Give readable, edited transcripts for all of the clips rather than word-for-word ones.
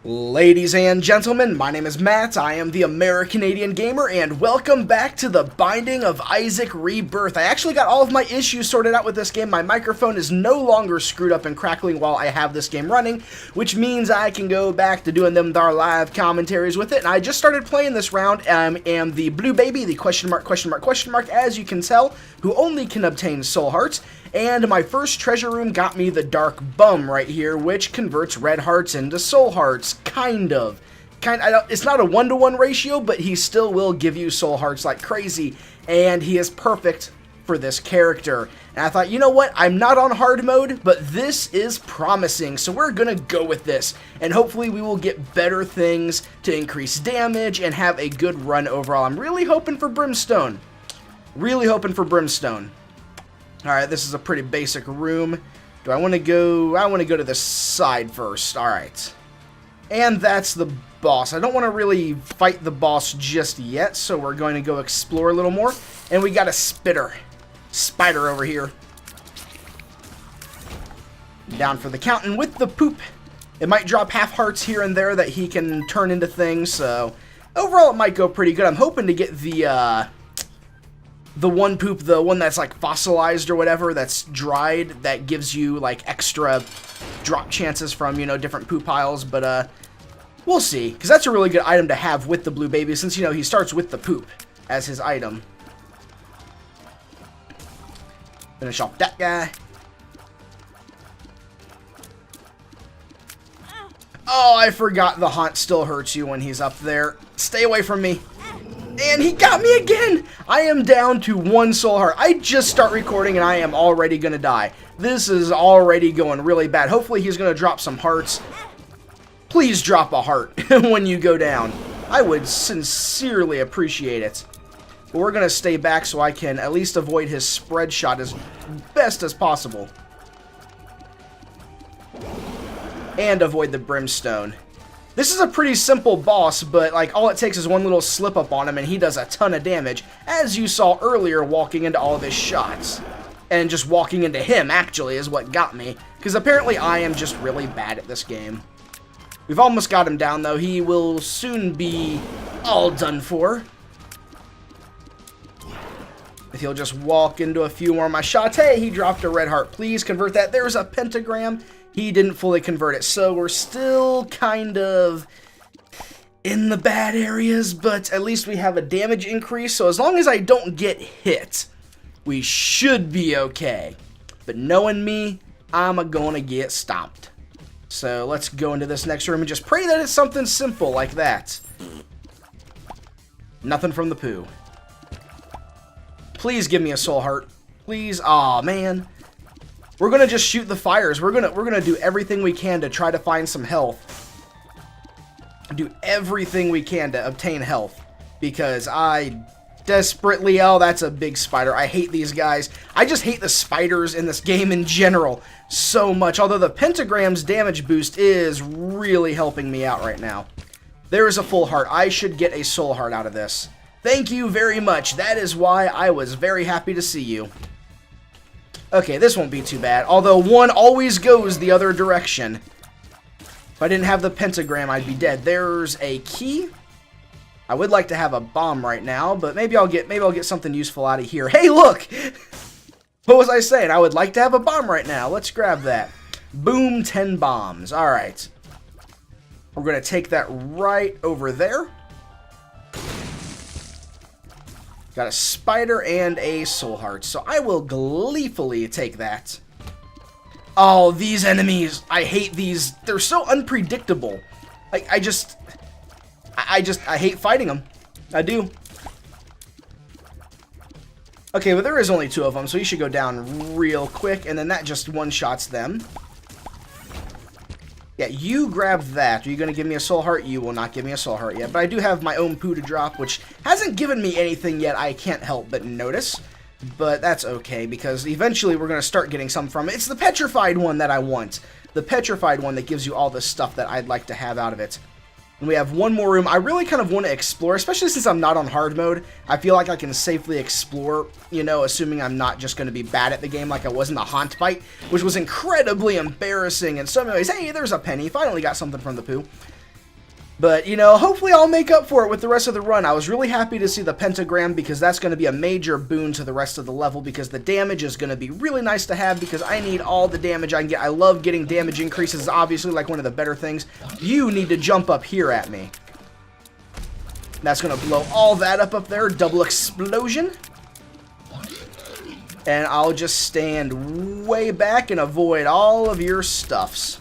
Ladies and gentlemen, my name is Matt, I am the American-Canadian Gamer, and welcome back to the Binding of Isaac Rebirth. I actually got all of my issues sorted out with this game. My microphone is no longer screwed up and crackling while I have this game running, which means I can go back to doing them our live commentaries with it. And I just started playing this round, am the blue baby, the question mark, as you can tell, who only can obtain soul hearts. And my first treasure room got me the dark bum right here, which converts red hearts into soul hearts, kind of. It's not a 1-to-1 ratio, but he still will give you soul hearts like crazy, and he is perfect for this character. And I thought, you know what, I'm not on hard mode, but this is promising, so we're gonna go with this, and hopefully we will get better things to increase damage and have a good run overall. I'm really hoping for Brimstone. Alright, this is a pretty basic room. Do I want to go? I want to go to the side first. Alright. And that's the boss. I don't want to really fight the boss just yet, so we're going to go explore a little more. And we got a spider over here. Down for the count. And with the poop, it might drop half hearts here and there that he can turn into things. So overall, it might go pretty good. I'm hoping to get the one poop, the one that's like fossilized or whatever, that's dried, that gives you like extra drop chances from, you know, different poop piles, but we'll see, because that's a really good item to have with the blue baby, since, you know, he starts with the poop as his item. Finish off that guy. Oh, I forgot the haunt still hurts you when he's up there. Stay away from me. And he got me again! I am down to 1 soul heart. I just start recording and I am already gonna die. This is already going really bad. Hopefully he's gonna drop some hearts. Please drop a heart when you go down. I would sincerely appreciate it. But we're gonna stay back so I can at least avoid his spread shot as best as possible. And avoid the brimstone. This is a pretty simple boss, but like all it takes is one little slip up on him and he does a ton of damage, as you saw earlier walking into all of his shots. And just walking into him actually is what got me, because apparently I am just really bad at this game. We've almost got him down though. He will soon be all done for. If he'll just walk into a few more of my shots. Hey, he dropped a red heart. Please convert that. There's a pentagram. He didn't fully convert it, so we're still kind of in the bad areas, but at least we have a damage increase, so as long as I don't get hit, we should be okay. But knowing me, I'm gonna get stomped. So let's go into this next room and just pray that it's something simple like that. Nothing from the poo. Please give me a soul heart. Please. Aw, man. We're gonna just shoot the fires. We're gonna do everything we can to try to find some health. Do everything we can to obtain health, because I desperately... Oh, that's a big spider. I hate these guys. I just hate the spiders in this game in general so much. Although the pentagram's damage boost is really helping me out right now. There is a full heart. I should get a soul heart out of this. Thank you very much. That is why I was very happy to see you. Okay, this won't be too bad, although one always goes the other direction. If I didn't have the pentagram, I'd be dead. There's a key. I would like to have a bomb right now, but maybe I'll get something useful out of here. Hey, look! What was I saying? I would like to have a bomb right now. Let's grab that. Boom, 10 bombs. All right. We're going to take that right over there. Got a spider and a soul heart, so I will gleefully take that. Oh, these enemies. I hate these. They're so unpredictable. Like, I hate fighting them. I do. Okay, but there is only 2 of them, so you should go down real quick, and then that just one-shots them. Yeah, you grab that. Are you going to give me a soul heart? You will not give me a soul heart yet. But I do have my own poo to drop, which hasn't given me anything yet I can't help but notice. But that's okay, because eventually we're going to start getting some from it. It's the petrified one that I want. The petrified one that gives you all the stuff that I'd like to have out of it. And we have one more room. I really kind of want to explore, especially since I'm not on hard mode. I feel like I can safely explore, you know, assuming I'm not just going to be bad at the game like I was in the haunt fight, which was incredibly embarrassing in so many ways. Hey, there's a penny. Finally got something from the poo. But, you know, hopefully I'll make up for it with the rest of the run. I was really happy to see the pentagram because that's going to be a major boon to the rest of the level because the damage is going to be really nice to have because I need all the damage I can get. I love getting damage increases, obviously, like one of the better things. You need to jump up here at me. That's going to blow all that up there. Double explosion. And I'll just stand way back and avoid all of your stuffs.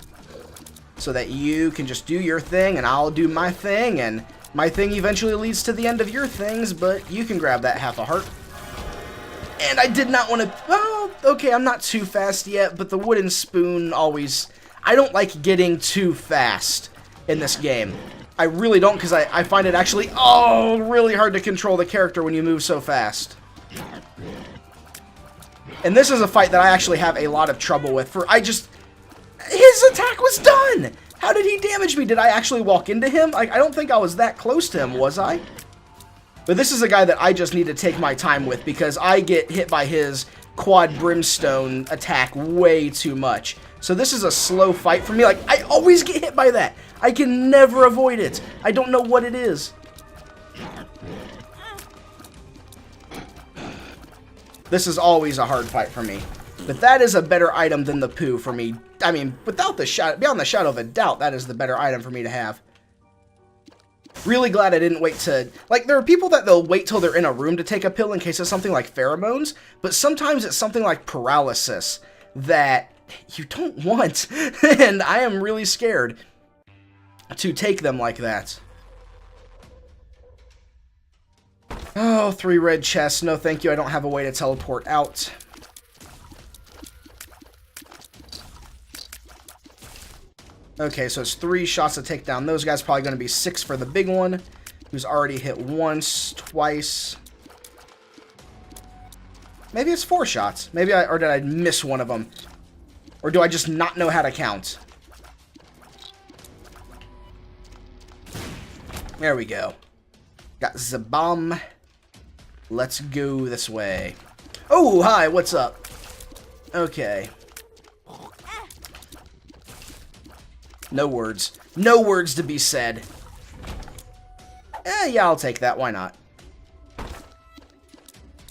So that you can just do your thing and I'll do my thing. And my thing eventually leads to the end of your things. But you can grab that half a heart. And I did not want to... Well, okay, I'm not too fast yet. But the wooden spoon always... I don't like getting too fast in this game. I really don't because I find it actually... Oh, really hard to control the character when you move so fast. And this is a fight that I actually have a lot of trouble with. His attack was done! How did he damage me? Did I actually walk into him? I don't think I was that close to him, was I? But this is a guy that I just need to take my time with because I get hit by his quad brimstone attack way too much. So this is a slow fight for me. Like, I always get hit by that. I can never avoid it. I don't know what it is. This is always a hard fight for me. But that is a better item than the poo for me. I mean, beyond the shadow of a doubt, that is the better item for me to have. Really glad I didn't wait to... Like, there are people that they'll wait till they're in a room to take a pill in case of something like pheromones. But sometimes it's something like paralysis that you don't want. And I am really scared to take them like that. Oh, 3 red chests. No, thank you. I don't have a way to teleport out. Okay, so it's 3 shots to take down those guys. Probably going to be 6 for the big one, who's already hit once, twice. Maybe it's 4 shots. Or did I miss one of them? Or do I just not know how to count? There we go. Got the bomb. Let's go this way. Oh, hi, what's up? Okay. No words. No words to be said. Yeah, I'll take that. Why not?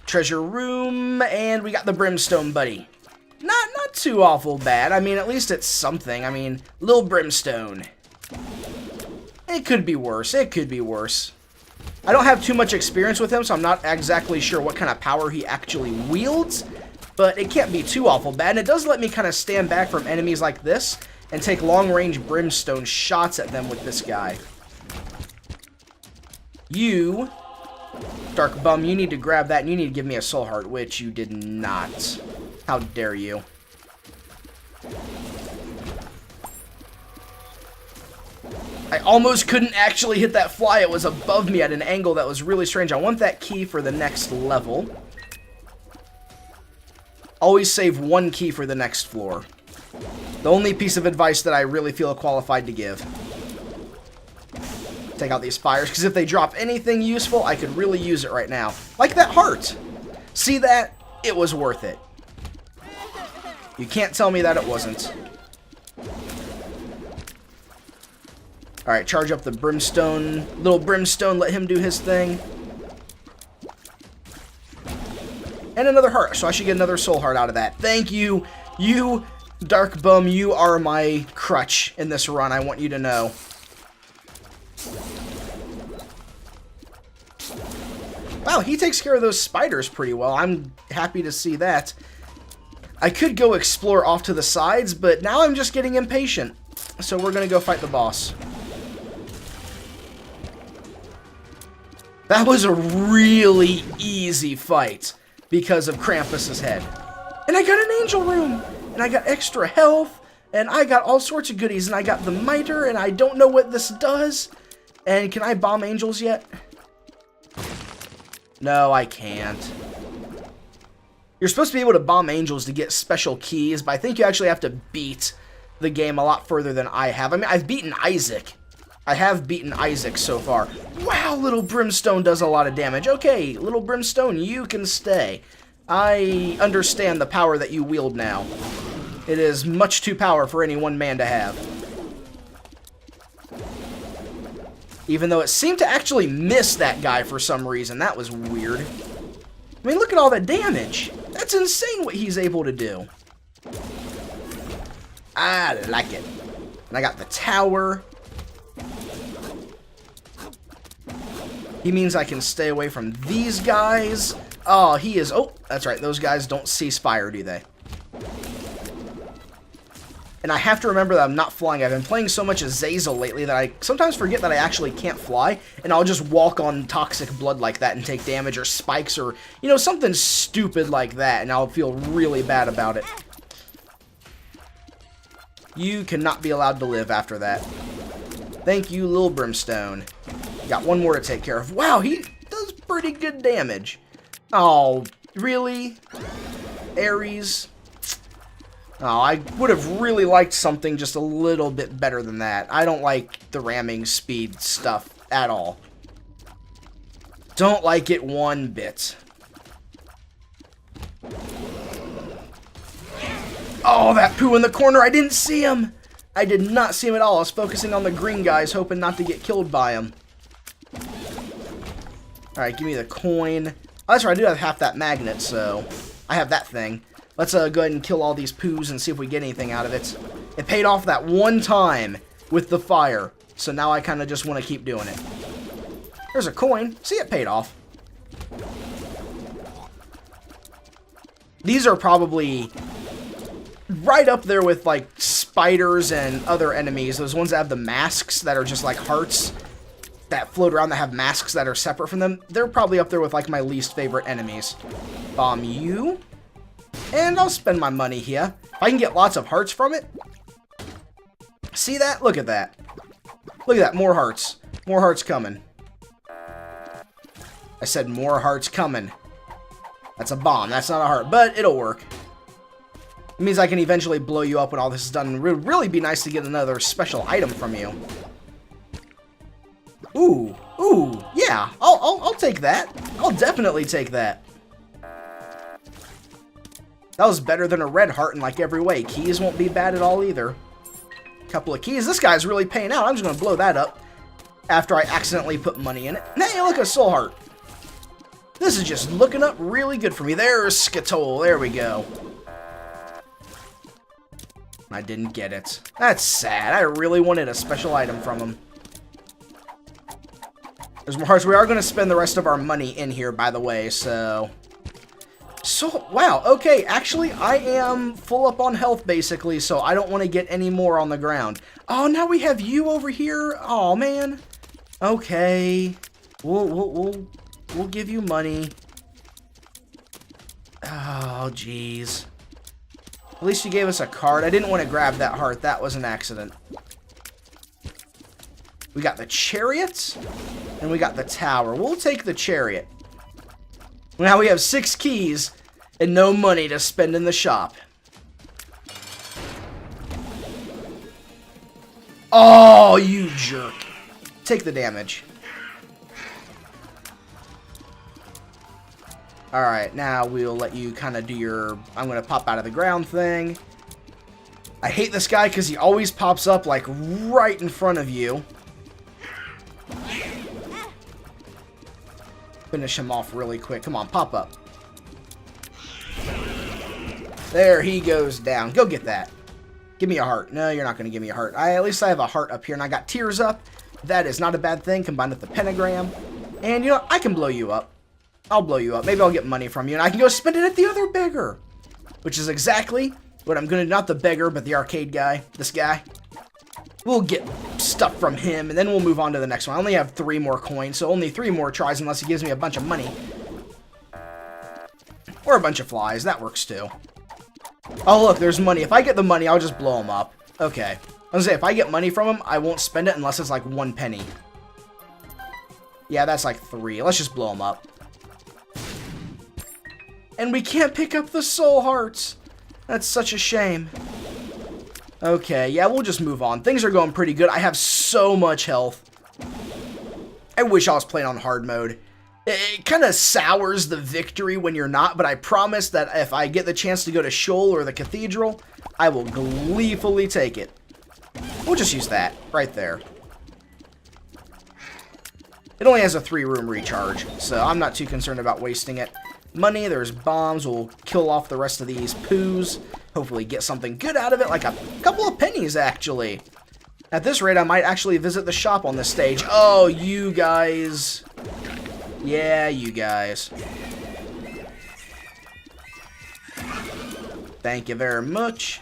Treasure room, and we got the brimstone buddy. Not too awful bad. I mean, at least it's something. I mean, little brimstone. It could be worse. It could be worse. I don't have too much experience with him, so I'm not exactly sure what kind of power he actually wields. But it can't be too awful bad. And it does let me kind of stand back from enemies like this and take long-range brimstone shots at them with this guy. You, Dark Bum, you need to grab that and you need to give me a soul heart, which you did not. How dare you. I almost couldn't actually hit that fly. It was above me at an angle that was really strange. I want that key for the next level. Always save 1 key for the next floor. The only piece of advice that I really feel qualified to give. Take out these fires, because if they drop anything useful, I could really use it right now. Like that heart. See that? It was worth it. You can't tell me that it wasn't. Alright, charge up the brimstone. Little brimstone, let him do his thing. And another heart, so I should get another soul heart out of that. Thank you. You, Dark Bum, you are my crutch in this run, I want you to know. Wow, he takes care of those spiders pretty well. I'm happy to see that. I could go explore off to the sides, but now I'm just getting impatient. So we're going to go fight the boss. That was a really easy fight because of Krampus's head. And I got an angel room, and I got extra health, and I got all sorts of goodies, and I got the miter, and I don't know what this does. And can I bomb angels yet? No, I can't. You're supposed to be able to bomb angels to get special keys, but I think you actually have to beat the game a lot further than I have. I mean, I've beaten Isaac. I have beaten Isaac so far. Wow, little brimstone does a lot of damage. Okay, little brimstone, you can stay. I understand the power that you wield now. It is much too powerful for any one man to have. Even though it seemed to actually miss that guy for some reason. That was weird. I mean, look at all that damage. That's insane what he's able to do. I like it. And I got the tower. He means I can stay away from these guys. Oh, he is... Oh, that's right. Those guys don't see Spire, do they? And I have to remember that I'm not flying. I've been playing so much Azazel lately that I sometimes forget that I actually can't fly, and I'll just walk on toxic blood like that and take damage, or spikes, or, you know, something stupid like that, and I'll feel really bad about it. You cannot be allowed to live after that. Thank you, Lil Brimstone. Got one more to take care of. Wow, he does pretty good damage. Oh, really? Ares? Oh, I would have really liked something just a little bit better than that. I don't like the ramming speed stuff at all. Don't like it one bit. Oh, that poo in the corner. I didn't see him. I did not see him at all. I was focusing on the green guys, hoping not to get killed by him. Alright, give me the coin. Oh, that's right, I do have half that magnet, so I have that thing. Let's go ahead and kill all these poos and see if we get anything out of it. It paid off that one time with the fire, so now I kind of just want to keep doing it. There's a coin. See, it paid off. These are probably right up there with, like, spiders and other enemies. Those ones that have the masks that are just like hearts that float around that have masks that are separate from them. They're probably up there with, like, my least favorite enemies. Bomb you. And I'll spend my money here. If I can get lots of hearts from it. See that? Look at that. Look at that. More hearts. More hearts coming. I said more hearts coming. That's a bomb. That's not a heart. But it'll work. It means I can eventually blow you up when all this is done. It would really be nice to get another special item from you. Ooh. Ooh. Yeah. I'll take that. I'll definitely take that. That was better than a red heart in like every way. Keys won't be bad at all either. Couple of keys. This guy's really paying out. I'm just going to blow that up after I accidentally put money in it. Hey, look, a soul heart. This is just looking up really good for me. There's Skitole. There we go. I didn't get it. That's sad. I really wanted a special item from him. There's more hearts. We are going to spend the rest of our money in here, by the way, so... wow, okay, actually, I am full up on health, basically, so I don't want to get any more on the ground. Oh, now we have you over here? Oh, man. Okay. We'll give you money. Oh, jeez. At least you gave us a card. I didn't want to grab that heart. That was an accident. We got the chariot, and we got the tower. We'll take the chariot. Now we have 6 keys and no money to spend in the shop. Oh, you jerk. Take the damage. Alright, now we'll let you kind of do your... I'm going to pop out of the ground thing. I hate this guy because he always pops up like right in front of you. Finish him off really quick. Come on, pop up. There, he goes down. Go get that. Give me a heart. No, you're not going to give me a heart. At least I have a heart up here, and I got tears up. That is not a bad thing, combined with the pentagram. And, you know, I can blow you up. I'll blow you up. Maybe I'll get money from you, and I can go spend it at the other beggar. Which is exactly what I'm going to do. Not the beggar, but the arcade guy. This guy. We'll get stuff from him, and then we'll move on to the next one. I only have 3 more coins, so only 3 more tries unless he gives me a bunch of money. Or a bunch of flies. That works, too. Oh, look, there's money. If I get the money, I'll just blow him up. Okay. I was gonna say, if I get money from him, I won't spend it unless it's like 1 penny. Yeah, that's like 3. Let's just blow him up. And we can't pick up the soul hearts. That's such a shame. Okay, yeah, we'll just move on. Things are going pretty good. I have so much health. I wish I was playing on hard mode. It kind of sours the victory when you're not, but I promise that if I get the chance to go to Shoal or the Cathedral, I will gleefully take it. We'll just use that right there. It only has a 3-room recharge, so I'm not too concerned about wasting it. Money, there's bombs. We'll kill off the rest of these poos. Hopefully get something good out of it, like a couple of pennies, actually. At this rate, I might actually visit the shop on this stage. Oh, you guys. Yeah, you guys. Thank you very much.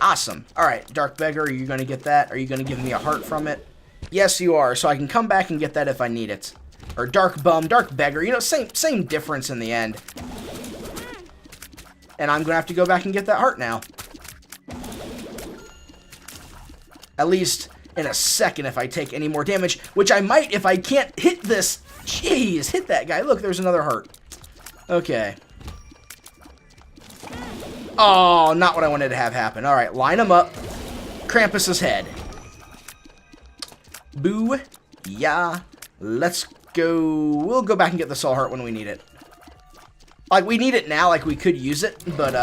Awesome. Alright, Dark Beggar, are you going to get that? Are you going to give me a heart from it? Yes, you are, so I can come back and get that if I need it. Or Dark Bum, Dark Beggar, you know, same difference in the end. And I'm going to have to go back and get that heart now. At least in a second if I take any more damage, which I might if I can't hit this. Jeez, hit that guy. Look, there's another heart. Okay. Oh, not what I wanted to have happen. All right, line them up. Krampus's head. Boo. Yeah. Let's go. We'll go back and get the soul heart when we need it. Like, we need it now, like, we could use it, but,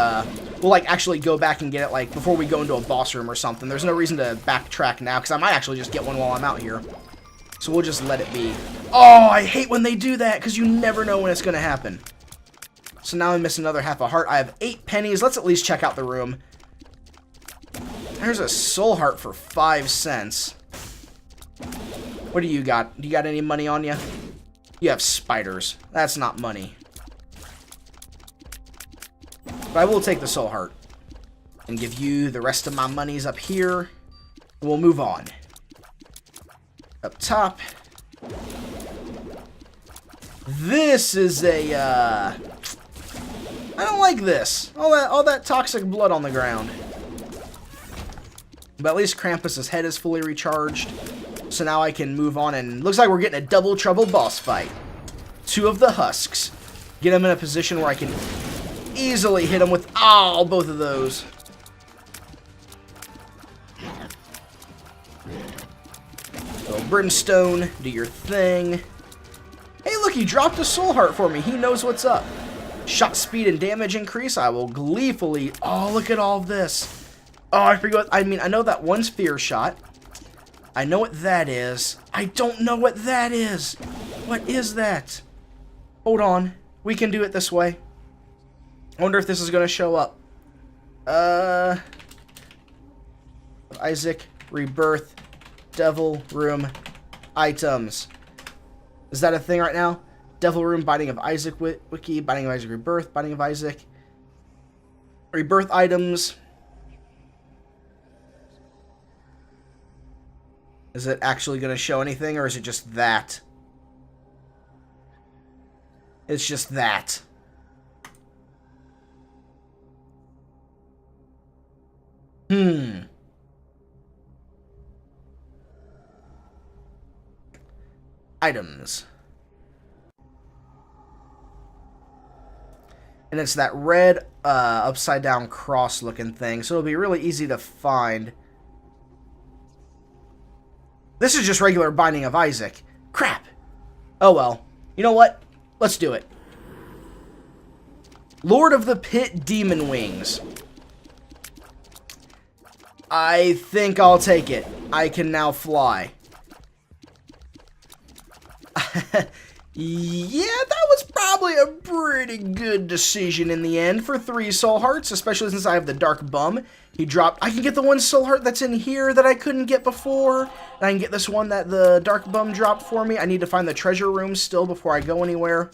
we'll, like, actually go back and get it, like, before we go into a boss room or something. There's no reason to backtrack now, because I might actually just get one while I'm out here. So we'll just let it be. Oh, I hate when they do that, because you never know when it's going to happen. So now I miss another half a heart. I have 8 pennies. Let's at least check out the room. There's a soul heart for 5 cents. What do you got? Do you got any money on you? You have spiders. That's not money. But I will take the soul heart and give you the rest of my monies up here. And we'll move on. Up top. This is a, I don't like this. All that toxic blood on the ground. But at least Krampus's head is fully recharged. So now I can move on, and looks like we're getting a double trouble boss fight. 2 of the husks. Get them in a position where I can easily hit them with both of those. So Brimstone, do your thing. Hey, look, he dropped a soul heart for me. He knows what's up. Shot speed and damage increase. I will gleefully. Oh, look at all of this. Oh, I forgot. I mean, I know that one's fear shot. I know what that is. I don't know what that is. What is that? Hold on. We can do it this way. I wonder if this is going to show up. Isaac, Rebirth, Devil Room, items. Is that a thing right now? Devil Room, Binding of Isaac Wiki, Binding of Isaac Rebirth, Binding of Isaac. Rebirth items. Is it actually going to show anything, or is it just that? It's just that. Items. And it's that red, upside down cross looking thing, so it'll be really easy to find. This is just regular Binding of Isaac. Crap. Oh well. You know what? Let's do it. Lord of the Pit Demon Wings. I think I'll take it. I can now fly. Yeah, that was probably a pretty good decision in the end for 3 soul hearts, especially since I have the Dark Bum. He dropped. I can get the 1 soul heart that's in here that I couldn't get before, and I can get this one that the Dark Bum dropped for me. I need to find the treasure room still before I go anywhere.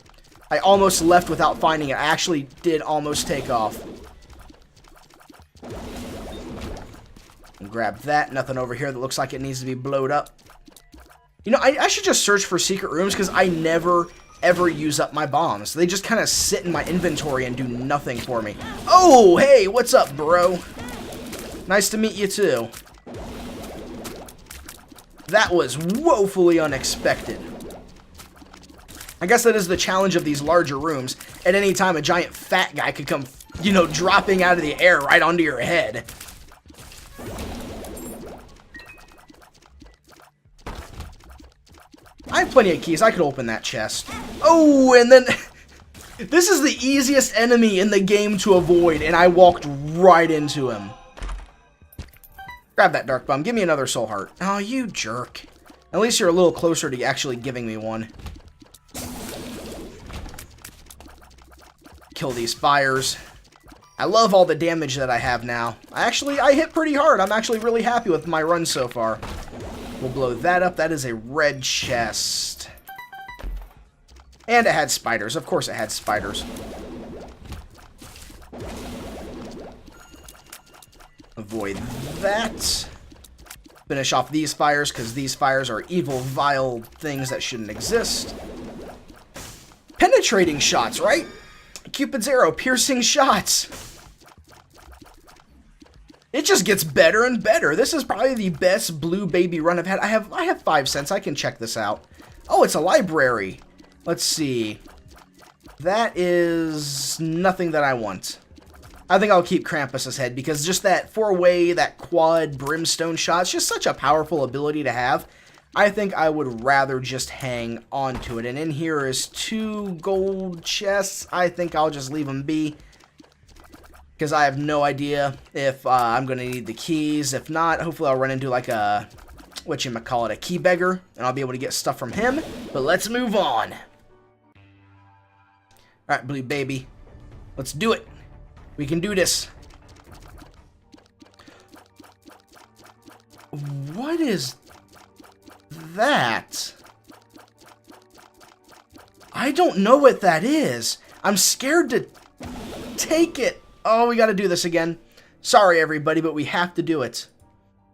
I almost left without finding it. I actually did almost take off. Grab that. Nothing over here that looks like it needs to be blowed up. You know, I should just search for secret rooms, because I never, ever use up my bombs. They just kind of sit in my inventory and do nothing for me. Oh, hey, what's up, bro? Nice to meet you, too. That was woefully unexpected. I guess that is the challenge of these larger rooms. At any time, a giant fat guy could come, you know, dropping out of the air right onto your head. I have plenty of keys. I could open that chest. Oh, and then... This is the easiest enemy in the game to avoid, and I walked right into him. Grab that Dark Bum. Give me another soul heart. Oh, you jerk. At least you're a little closer to actually giving me one. Kill these fires. I love all the damage that I have now. I hit pretty hard. I'm actually really happy with my run so far. We'll blow that up. That is a red chest. And it had spiders. Of course it had spiders. Avoid that. Finish off these fires, because these fires are evil, vile things that shouldn't exist. Penetrating shots, right? Cupid's arrow, piercing shots. It just gets better and better. This is probably the best blue baby run I've had. I have 5 cents. I can check this out. Oh, it's a library. Let's see. That is nothing that I want. I think I'll keep Krampus's head, because just that 4-way, that quad brimstone shot, it's just such a powerful ability to have. I think I would rather just hang on to it. And in here is 2 gold chests. I think I'll just leave them be, because I have no idea if I'm going to need the keys. If not, hopefully I'll run into like a, whatchamacallit, a key beggar, and I'll be able to get stuff from him. But let's move on. Alright, blue baby. Let's do it. We can do this. What is that? I don't know what that is. I'm scared to take it. Oh, we gotta do this again. Sorry, everybody, but we have to do it.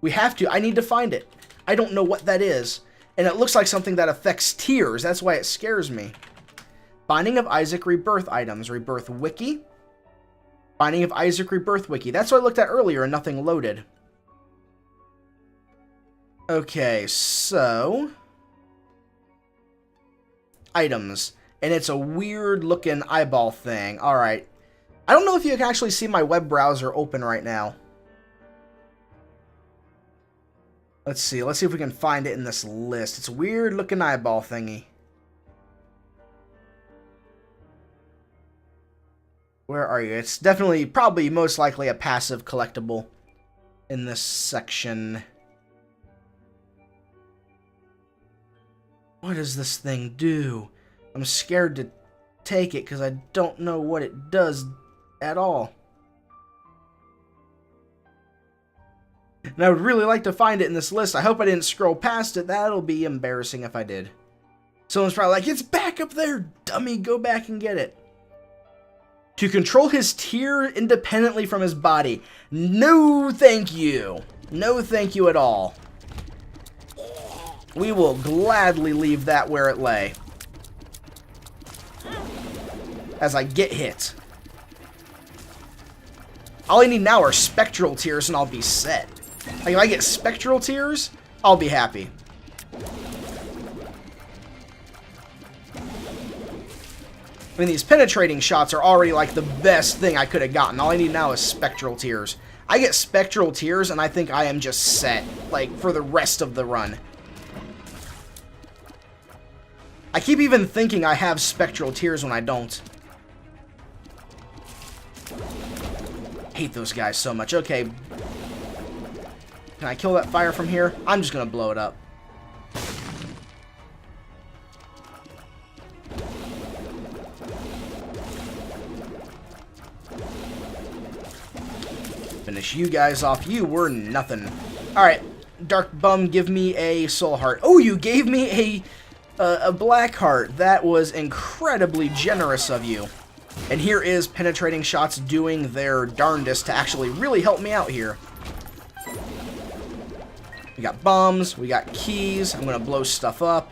We have to. I need to find it. I don't know what that is. And it looks like something that affects tears. That's why it scares me. Binding of Isaac Rebirth items. Rebirth wiki. Binding of Isaac Rebirth wiki. That's what I looked at earlier and nothing loaded. Okay, so... items. And it's a weird looking eyeball thing. Alright. I don't know if you can actually see my web browser open right now. Let's see. Let's see if we can find it in this list. It's a weird looking eyeball thingy. Where are you? It's definitely, probably, most likely a passive collectible in this section. What does this thing do? I'm scared to take it because I don't know what it does at all. And I would really like to find it in this list. I hope I didn't scroll past it. That'll be embarrassing if I did. Someone's probably like, it's back up there, dummy. Go back and get it. To control his tear independently from his body. No, thank you. No, thank you at all. We will gladly leave that where it lay. As I get hit. All I need now are spectral tears and I'll be set. Like, if I get spectral tears, I'll be happy. I mean, these penetrating shots are already like the best thing I could have gotten. All I need now is spectral tears. I get spectral tears and I think I am just set, like, for the rest of the run. I keep even thinking I have spectral tears when I don't. Hate those guys so much. Okay. Can I kill that fire from here? I'm just gonna blow it up. Finish you guys off. You were nothing. Alright. Dark Bum, give me a soul heart. Oh, you gave me a black heart. That was incredibly generous of you. And here is penetrating shots doing their darndest to actually really help me out here. We got bombs. We got keys. I'm going to blow stuff up.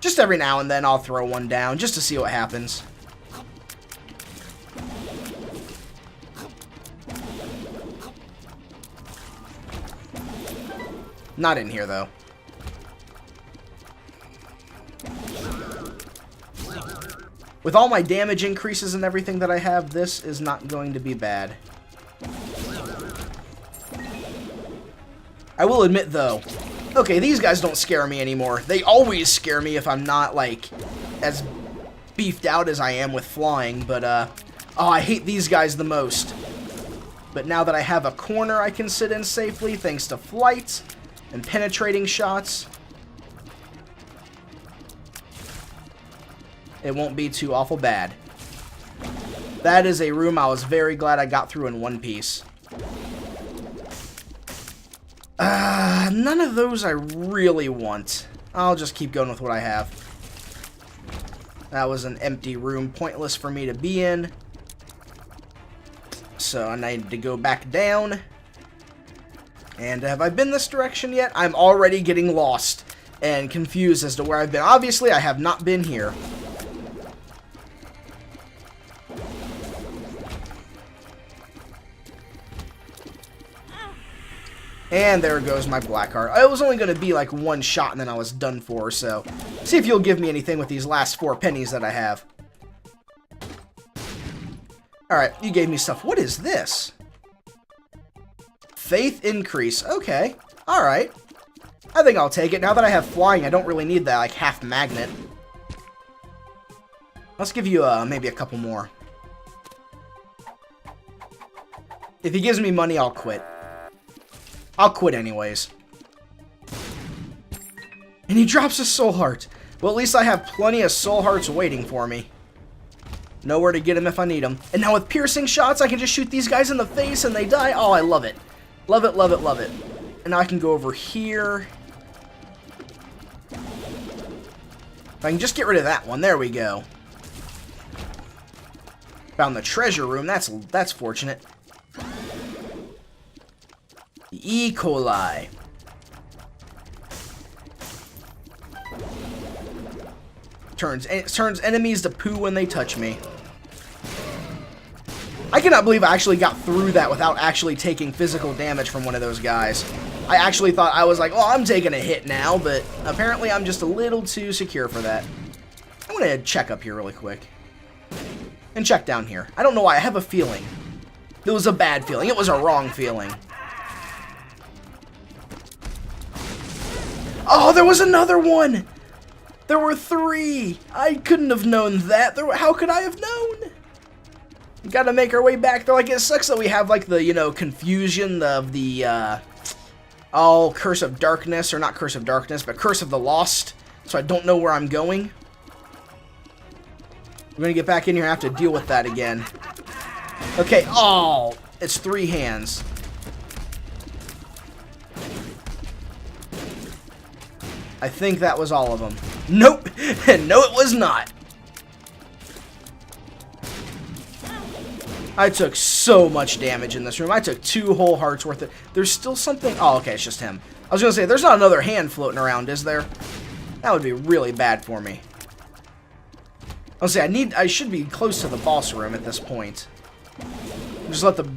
Just every now and then I'll throw one down just to see what happens. Not in here, though. With all my damage increases and everything that I have, this is not going to be bad. I will admit, though, okay, these guys don't scare me anymore. They always scare me if I'm not, like, as beefed out as I am with flying, but, oh, I hate these guys the most. But now that I have a corner I can sit in safely, thanks to flight and penetrating shots, it won't be too awful bad. That is a room I was very glad I got through in one piece. None of those I really want. I'll just keep going with what I have. That was an empty room, pointless for me to be in. So I need to go back down. And have I been this direction yet? I'm already getting lost and confused as to where I've been. Obviously, I have not been here. And there goes my black heart. It was only going to be like one shot and then I was done for, so see if you'll give me anything with these last 4 pennies that I have. Alright, you gave me stuff. What is this? Faith increase. Okay. Alright. I think I'll take it. Now that I have flying, I don't really need that like half magnet. Let's give you maybe a couple more. If he gives me money, I'll quit. I'll quit anyways. And he drops a soul heart. Well, at least I have plenty of soul hearts waiting for me. Nowhere to get them if I need them. And now with piercing shots, I can just shoot these guys in the face and they die. Oh, I love it. Love it, love it, love it. And now I can go over here. If I can just get rid of that one. There we go. Found the treasure room. That's fortunate. E. coli. Turns enemies to poo when they touch me. I cannot believe I actually got through that without actually taking physical damage from one of those guys. I actually thought I was like, oh, I'm taking a hit now, but apparently I'm just a little too secure for that. I'm going to check up here really quick. And check down here. I don't know why. I have a feeling. It was a bad feeling. It was a wrong feeling. Oh, there was another one! There were 3! I couldn't have known that. How could I have known? Gotta make our way back. They're like, it sucks that we have, like, the, you know, confusion of the, Curse of Darkness, or not Curse of Darkness, but Curse of the Lost, so I don't know where I'm going. We're gonna get back in here and have to deal with that again. Okay, oh, it's 3 hands. I think that was all of them. Nope! No, it was not! I took so much damage in this room. I took 2 whole hearts worth of... There's still something... Oh, okay, it's just him. I was gonna say, there's not another hand floating around, is there? That would be really bad for me. I'll say, I should be close to the boss room at this point. Just let the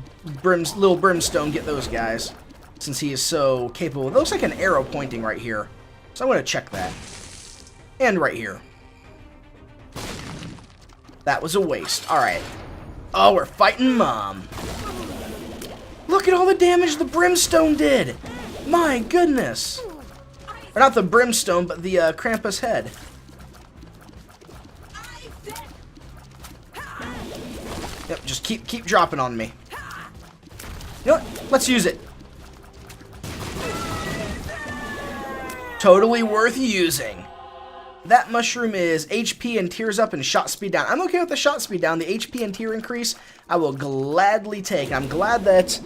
little brimstone get those guys, since he is so capable. It looks like an arrow pointing right here. So I'm going to check that. And right here. That was a waste. Alright. Oh, we're fighting Mom. Look at all the damage the brimstone did. My goodness. Or not the brimstone, but the Krampus head. Yep, just keep dropping on me. You know what? Let's use it. Totally worth using. That mushroom is HP and tears up and shot speed down. I'm okay with the shot speed down. The HP and tear increase, I will gladly take. I'm glad that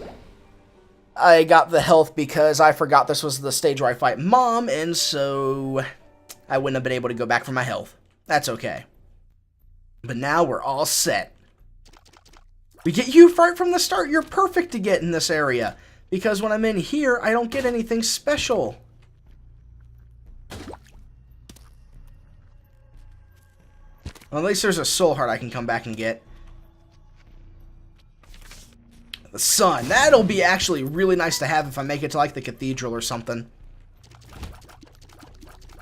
I got the health because I forgot this was the stage where I fight Mom, and so I wouldn't have been able to go back for my health. That's okay. But now we're all set. We get you right from the start. You're perfect to get in this area because when I'm in here, I don't get anything special. Well, at least there's a soul heart I can come back and get. The sun. That'll be actually really nice to have if I make it to, like, the cathedral or something.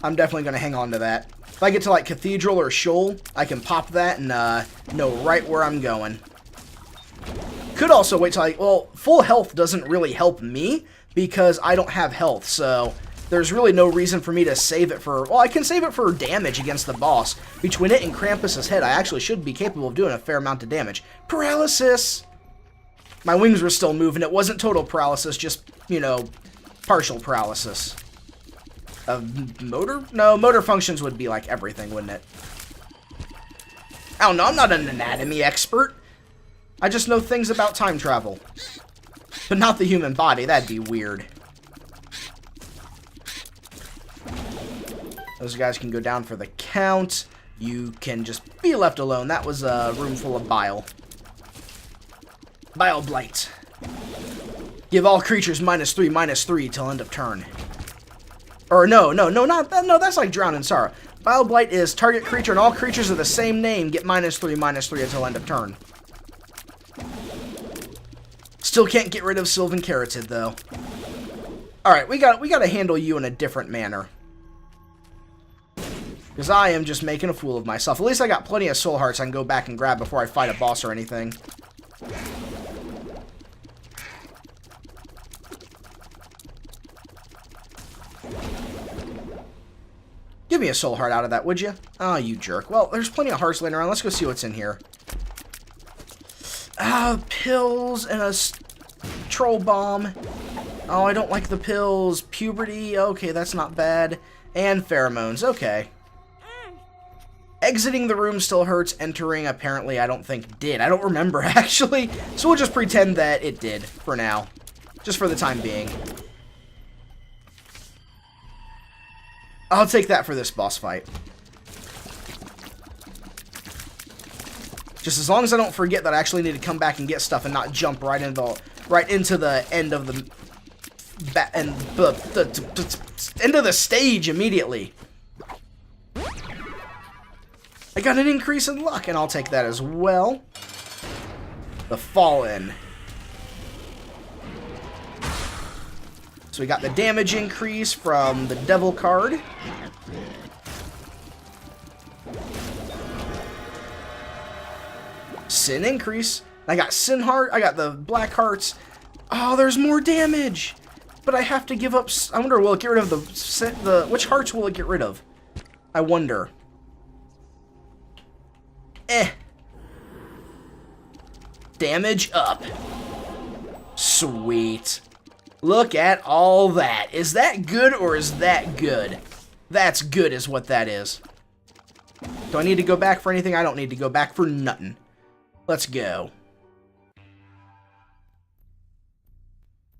I'm definitely going to hang on to that. If I get to, like, cathedral or shoal, I can pop that and know right where I'm going. Could also wait till well, full health doesn't really help me because I don't have health, so there's really no reason for me to save it for... Well, I can save it for damage against the boss. Between it and Krampus's head, I actually should be capable of doing a fair amount of damage. Paralysis! My wings were still moving. It wasn't total paralysis, just, you know, partial paralysis. Motor? No, motor functions would be like everything, wouldn't it? I don't know, I'm not an anatomy expert. I just know things about time travel. But not the human body, that'd be weird. Those guys can go down for the count. You can just be left alone. That was a room full of bile. Bile Blight. Give all creatures -3/-3 till end of turn. Or no, that's like Drown in Sorrow. Bile Blight is target creature and all creatures of the same name get -3/-3 until end of turn. Still can't get rid of Sylvan Carotid, though. Alright, we gotta handle you in a different manner. Because I am just making a fool of myself. At least I got plenty of soul hearts I can go back and grab before I fight a boss or anything. Give me a soul heart out of that, would you? Oh, you jerk. Well, there's plenty of hearts laying around. Let's go see what's in here. Pills and a troll bomb. Oh, I don't like the pills. Puberty. Okay, that's not bad. And pheromones. Okay. Exiting the room still hurts. Entering, apparently, I don't think did. I don't remember, actually. So we'll just pretend that it did for now. Just for the time being. I'll take that for this boss fight. Just as long as I don't forget that I actually need to come back and get stuff and not jump right into the end of the end of the stage immediately. I got an increase in luck, and I'll take that as well. The Fallen. So we got the damage increase from the Devil card. Sin increase. I got Sin Heart. I got the Black Hearts. Oh, there's more damage. But I have to give up. I wonder, will it get rid of the which hearts will it get rid of? I wonder. Damage up. Sweet. Look at all that. Is that good or is that good? That's good is what that is. Do I need to go back for anything? I don't need to go back for nothing. Let's go.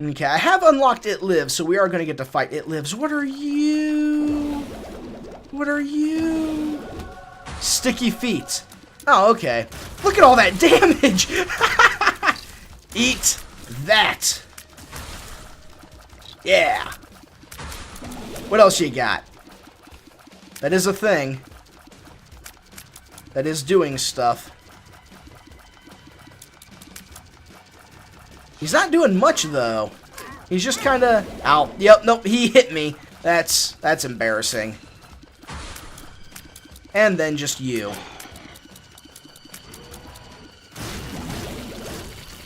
Okay, I have unlocked It Lives, so we are going to get to fight It Lives. What are you? What are you? Sticky feet. Oh, okay. Look at all that damage! Eat that. Yeah. What else you got? That is a thing. That is doing stuff. He's not doing much, though. He's just kind of... Ow. Yep, nope, he hit me. That's embarrassing. And then just you.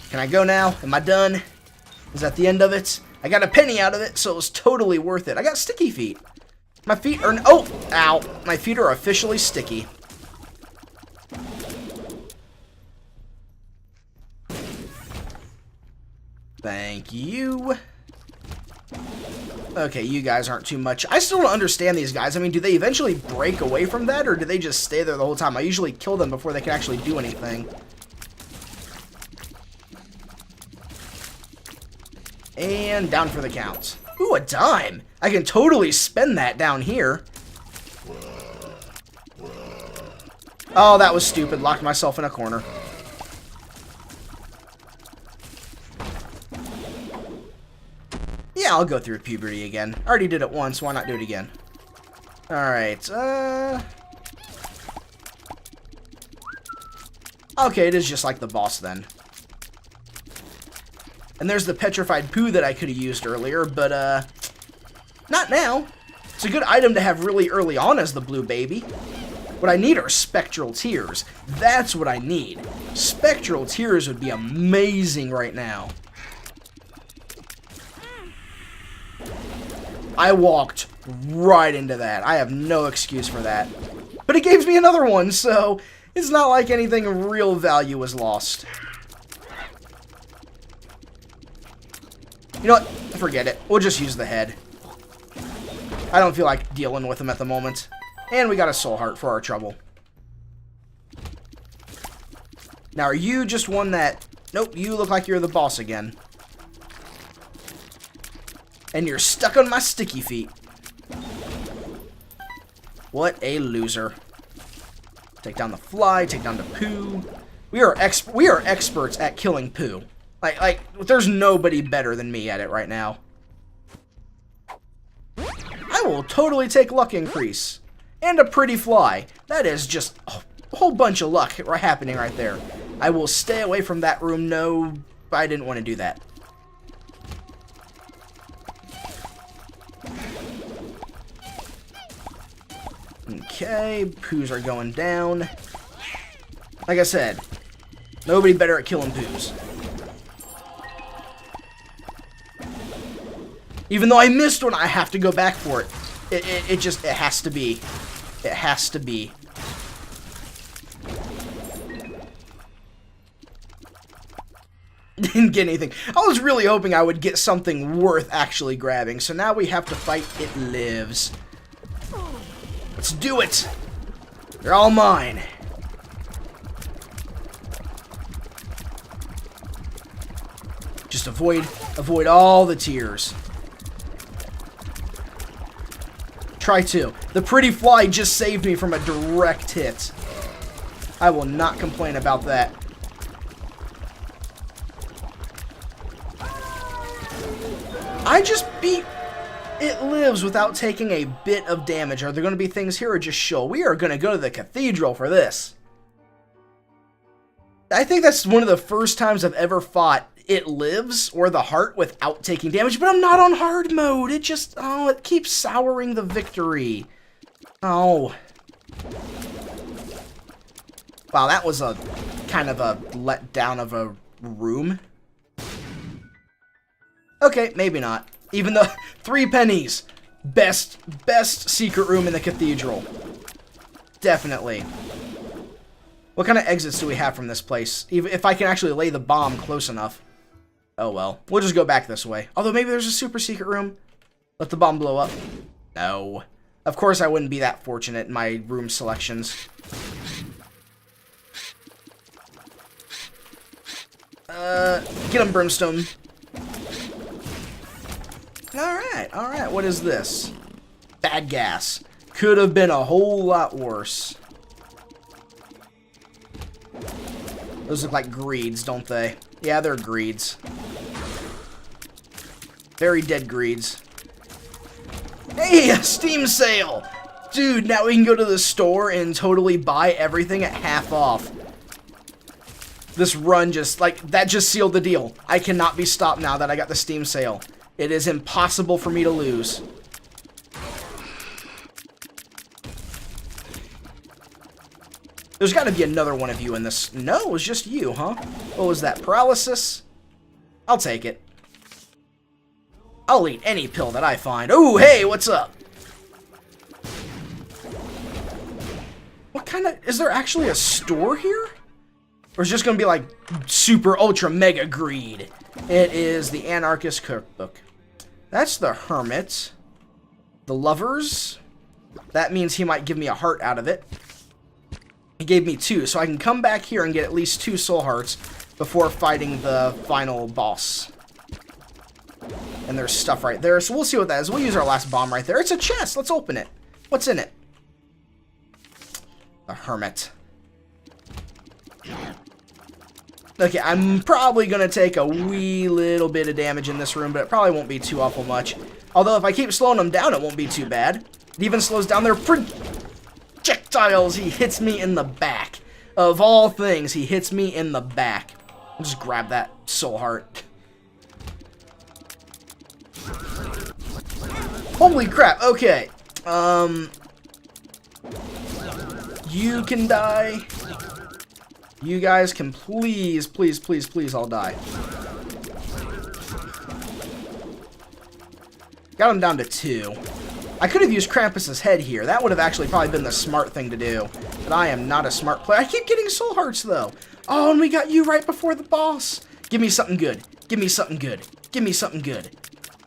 Can I go now? Am I done? Is that the end of it? I got a penny out of it, so it was totally worth it. I got sticky feet. My feet are... Oh! Ow. My feet are officially sticky. Thank you. Okay, you guys aren't too much. I still don't understand these guys. I mean, do they eventually break away from that, or do they just stay there the whole time? I usually kill them before they can actually do anything. And down for the count. Ooh, a dime. I can totally spend that down here. Oh, that was stupid. Locked myself in a corner. Yeah, I'll go through puberty again. I already did it once. Why not do it again? Alright, okay, it is just like the boss then. And there's the petrified poo that I could have used earlier, but, not now. It's a good item to have really early on as the blue baby. What I need are spectral tears. That's what I need. Spectral tears would be amazing right now. I walked right into that. I have no excuse for that. But it gave me another one, so it's not like anything of real value was lost. You know what? Forget it. We'll just use the head. I don't feel like dealing with him at the moment. And we got a soul heart for our trouble. Now, are you just one that... Nope, you look like you're the boss again. And you're stuck on my sticky feet. What a loser. Take down the fly, take down the poo. We are experts at killing poo. Like, there's nobody better than me at it right now. I will totally take luck increase. And a pretty fly. That is just a whole bunch of luck happening right there. I will stay away from that room. No, I didn't want to do that. Okay, poos are going down. Like I said, nobody better at killing poos. Even though I missed one, I have to go back for it. It has to be. It has to be. Didn't get anything. I was really hoping I would get something worth actually grabbing. So now we have to fight It Lives. Let's do it. They're all mine. Just avoid all the tears. Try to. The pretty fly just saved me from a direct hit. I will not complain about that. I just beat It Lives without taking a bit of damage. Are there going to be things here or just chill? We are going to go to the cathedral for this. I think that's one of the first times I've ever fought It Lives or the heart without taking damage, but I'm not on hard mode. It just, oh, it keeps souring the victory. Oh. Wow, that was a kind of a letdown of a room. Okay, maybe not. Even though 3 pennies. Best secret room in the cathedral. Definitely. What kind of exits do we have from this place? Even if I can actually lay the bomb close enough. Oh well. We'll just go back this way. Although maybe there's a super secret room. Let the bomb blow up. No. Of course I wouldn't be that fortunate in my room selections. Get him, Brimstone. Alright, what is this? Bad gas. Could have been a whole lot worse. Those look like greeds, don't they? Yeah, they're greeds. Very dead greeds. Hey, a Steam sale! Dude, now we can go to the store and totally buy everything at half off. This run just, that just sealed the deal. I cannot be stopped now that I got the Steam sale. It is impossible for me to lose. There's got to be another one of you in this. No, it was just you, huh? What was that, paralysis? I'll take it. I'll eat any pill that I find. Oh, hey, what's up? What kind of... Is there actually a store here? Or is it just going to be like super ultra mega greed? It is the Anarchist Cookbook. That's the Hermit. The Lovers. That means he might give me a heart out of it. He gave me 2, so I can come back here and get at least 2 soul hearts before fighting the final boss. And there's stuff right there, so we'll see what that is. We'll use our last bomb right there. It's a chest. Let's open it. What's in it? The Hermit. Okay, I'm probably going to take a wee little bit of damage in this room, but it probably won't be too awful much. Although if I keep slowing them down, it won't be too bad. It even slows down their projectiles. He hits me in the back. Of all things, he hits me in the back. I'll just grab that soul heart. Holy crap, okay. You can die. You guys can please, please, please, please all die. Got him down to 2. I could have used Krampus's head here. That would have actually probably been the smart thing to do. But I am not a smart player. I keep getting soul hearts, though. Oh, and we got you right before the boss. Give me something good. Give me something good. Give me something good.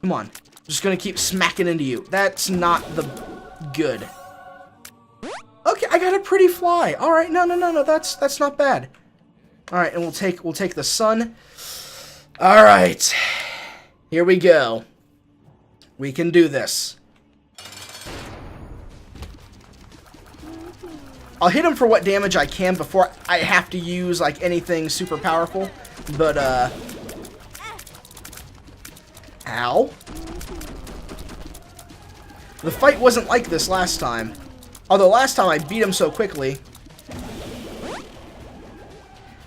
Come on. I'm just gonna keep smacking into you. That's not the good. Okay, I got a pretty fly. All right, no. That's not bad. All right, and we'll take the sun. All right, here we go. We can do this. I'll hit him for what damage I can before I have to use, like, anything super powerful. But, ow. The fight wasn't like this last time. Although last time I beat him so quickly.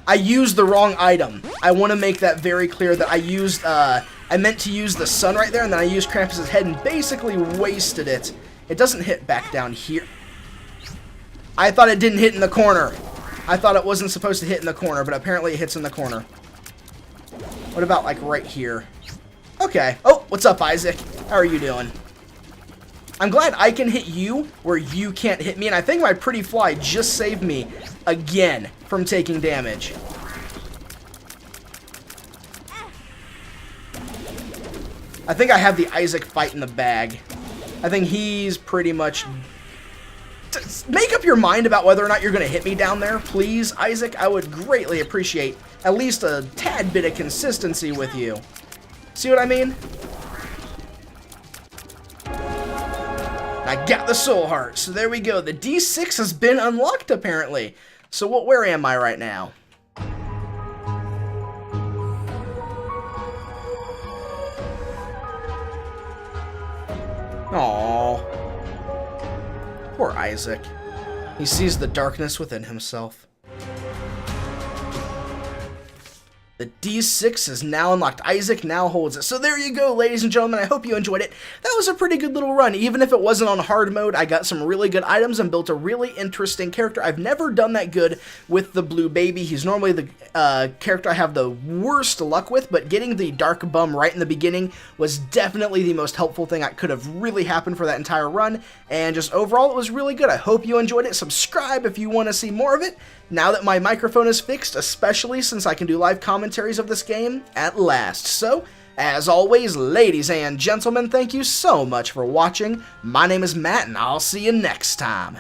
I used the wrong item. I want to make that very clear that I used, I meant to use the sun right there, and then I used Krampus's head and basically wasted it. It doesn't hit back down here. I thought it didn't hit in the corner. I thought it wasn't supposed to hit in the corner, but apparently it hits in the corner. What about, like, right here? Okay. Oh, what's up, Isaac? How are you doing? I'm glad I can hit you where you can't hit me, and I think my pretty fly just saved me again from taking damage. I think I have the Isaac fight in the bag. I think he's pretty much... Make up your mind about whether or not you're going to hit me down there, please, Isaac. I would greatly appreciate at least a tad bit of consistency with you. See what I mean? I got the soul heart, so there we go. The D6 has been unlocked, apparently. So where am I right now? Aww. Poor Isaac. He sees the darkness within himself. The D6 is now unlocked. Isaac now holds it. So there you go, ladies and gentlemen. I hope you enjoyed it. That was a pretty good little run. Even if it wasn't on hard mode, I got some really good items and built a really interesting character. I've never done that good with the blue baby. He's normally the character I have the worst luck with, but getting the dark bum right in the beginning was definitely the most helpful thing that could have really happened for that entire run. And just overall, it was really good. I hope you enjoyed it. Subscribe if you want to see more of it. Now that my microphone is fixed, especially since I can do live commentaries of this game at last. So, as always, ladies and gentlemen, thank you so much for watching. My name is Matt, and I'll see you next time.